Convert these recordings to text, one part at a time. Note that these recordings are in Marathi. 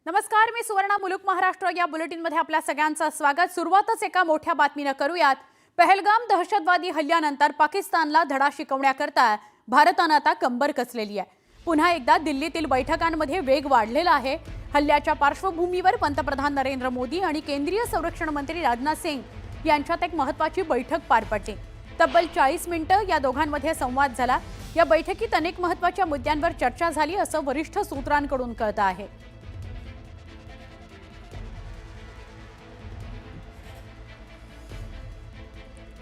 नमस्कार, मी सुवर्णा मुलुक महाराष्ट्र या बुलेटिनमध्ये आपल्या सगळ्यांचं स्वागत। सुरुवातच एका मोठ्या बातमीने करूयात। पहलगाम दहशतवादी हल्ल्यानंतर पाकिस्तानला धडा शिकवण्याकरता भारताने आता कंबर कसलेली आहे। पुन्हा एकदा दिल्लीतील बैठकांमध्ये वेग वाढलेला आहे। हल्ल्याच्या पार्श्वभूमीवर पंतप्रधान नरेंद्र मोदी आणि केंद्रीय संरक्षण मंत्री राजनाथ सिंह यांच्यात एक महत्त्वाची बैठक पार पडली। तब्बल 40 मिनिटे या दोघांमध्ये संवाद झाला। या बैठकीत अनेक महत्त्वाच्या मुद्द्यांवर चर्चा झाली असं वरिष्ठ सूत्रांकडून कळतं आहे।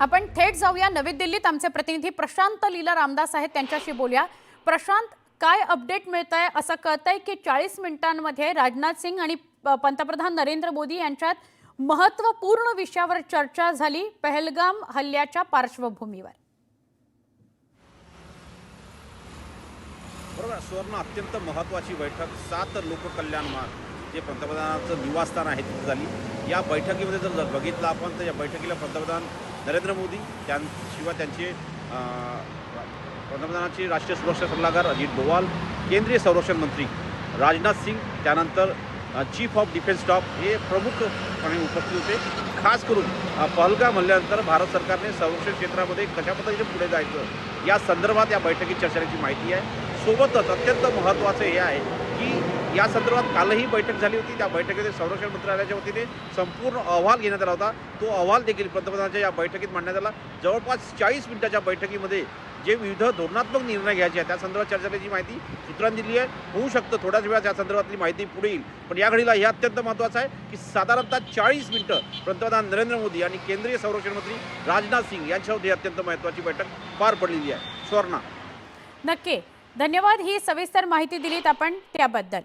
आपण थेट जाऊया नवी दिल्लीत। आमचे प्रतिनिधी प्रशांत लीला रामदास आहेत, त्यांच्याशी बोलूया। प्रशांत, काय अपडेट मिळतंय? असं कळतंय की 40 मिनिटांमध्ये राजनाथ सिंह आणि पंतप्रधान नरेंद्र मोदी यांच्यात महत्त्वपूर्ण विषयावर चर्चा झाली पहलगाम हल्ल्याच्या पार्श्वभूमीवर। बरोबर, सुवर्ण अत्यंत महत्त्वाची बैठक 7 लोककल्याण मार्ग जे पंतप्रधानांचं निवासस्थान आहे तिथे झाली। या बैठकीमध्ये जर बघितलं आपण तर या बैठकीला पंतप्रधान नरेंद्र मोदी, त्यांशिवाय त्यांचे पंतप्रधानांचे राष्ट्रीय सुरक्षा सल्लागार अजित डोवाल, केंद्रीय संरक्षण मंत्री राजनाथ सिंह, त्यानंतर चीफ ऑफ डिफेन्स स्टाफ हे प्रमुखपणे उपस्थित होते। खास करून पहलगाम हल्ल्यानंतर भारत सरकारने संरक्षण क्षेत्रामध्ये कशा पद्धतीने पुढे जायचं या संदर्भात या बैठकीत चर्चा करण्याची माहिती आहे। सोबतच अत्यंत महत्त्वाचं हे आहे की या संदर्भात कालही बैठक झाली होती। त्या बैठकीमध्ये संरक्षण मंत्रालयाच्या वतीने संपूर्ण अहवाल घेण्यात आला होता। तो अहवाल देखील पंतप्रधानांच्या या बैठकीत मांडण्यात आला। जवळपास 40 मिनिटाच्या बैठकीमध्ये जे विविध धोरणात्मक निर्णय घ्यायचे आहेत त्या संदर्भात चर्चा करण्याची माहिती सूत्रांनी दिली आहे। होऊ शकतं थोड्याच वेळात या संदर्भातली माहिती पुढे येईल, पण या घडीला हे अत्यंत महत्त्वाचं आहे की साधारणतः 40 मिनिटं पंतप्रधान नरेंद्र मोदी आणि केंद्रीय संरक्षण मंत्री राजनाथ सिंह यांच्यामध्ये अत्यंत महत्त्वाची बैठक पार पडलेली आहे। स्वर्णा, नक्की धन्यवाद, ही सविस्तर माहिती दिलीत आपण त्याबद्दल।